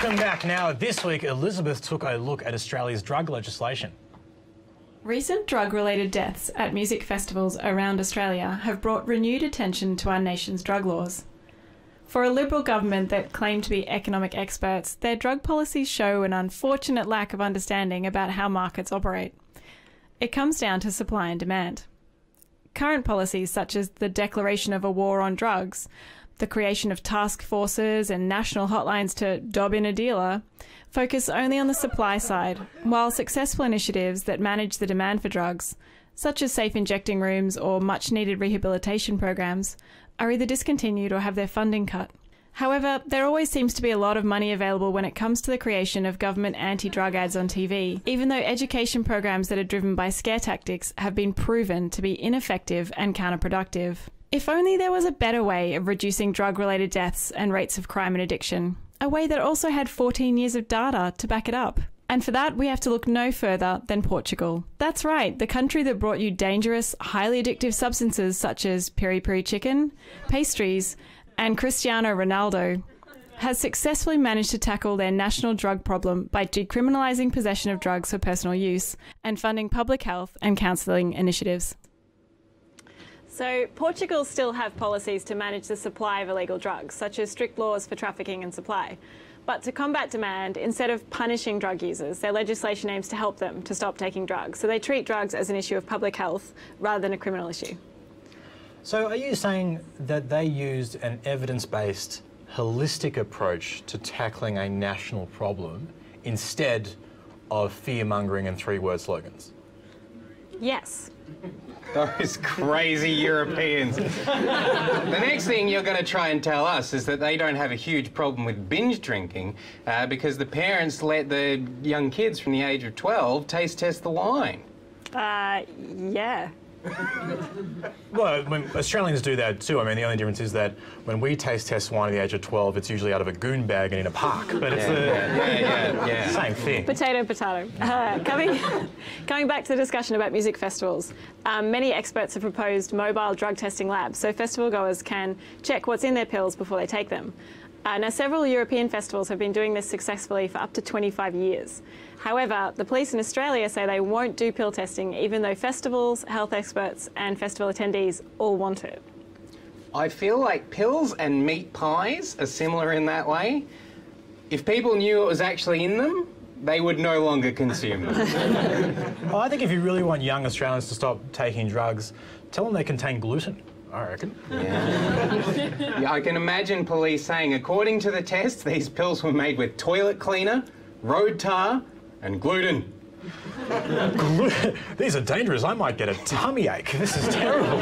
Welcome back. Now, this week, Elizabeth took a look at Australia's drug legislation. Recent drug-related deaths at music festivals around Australia have brought renewed attention to our nation's drug laws. For a Liberal government that claim to be economic experts, their drug policies show an unfortunate lack of understanding about how markets operate. It comes down to supply and demand. Current policies such as the declaration of a war on drugs, the creation of task forces and national hotlines to dob in a dealer, focus only on the supply side, while successful initiatives that manage the demand for drugs, such as safe injecting rooms or much-needed rehabilitation programs, are either discontinued or have their funding cut. However, there always seems to be a lot of money available when it comes to the creation of government anti-drug ads on TV, even though education programs that are driven by scare tactics have been proven to be ineffective and counterproductive. If only there was a better way of reducing drug-related deaths and rates of crime and addiction, a way that also had 14 years of data to back it up. And for that, we have to look no further than Portugal. That's right, the country that brought you dangerous, highly addictive substances such as peri-peri chicken, pastries, and Cristiano Ronaldo, has successfully managed to tackle their national drug problem by decriminalising possession of drugs for personal use and funding public health and counselling initiatives. So, Portugal still have policies to manage the supply of illegal drugs, such as strict laws for trafficking and supply. But to combat demand, instead of punishing drug users, their legislation aims to help them to stop taking drugs. So they treat drugs as an issue of public health rather than a criminal issue. So are you saying that they used an evidence-based, holistic approach to tackling a national problem instead of fear-mongering and three-word slogans? Yes. Those crazy Europeans. The next thing you're going to try and tell us is that they don't have a huge problem with binge drinking because the parents let the young kids from the age of 12 taste test the wine. Yeah. Well, Australians do that too. I mean, the only difference is that when we taste test wine at the age of 12, it's usually out of a goon bag and in a park. But it's the same thing. Potato, potato. Coming back to the discussion about music festivals, many experts have proposed mobile drug testing labs so festival goers can check what's in their pills before they take them. Now, several European festivals have been doing this successfully for up to 25 years. However, the police in Australia say they won't do pill testing, even though festivals, health experts and festival attendees all want it. I feel like pills and meat pies are similar in that way. If people knew what was actually in them, they would no longer consume them. Well, I think if you really want young Australians to stop taking drugs, tell them they contain gluten. I reckon. Yeah, I can imagine police saying, according to the test, these pills were made with toilet cleaner, road tar, and gluten. These are dangerous. I might get a tummy ache. This is terrible.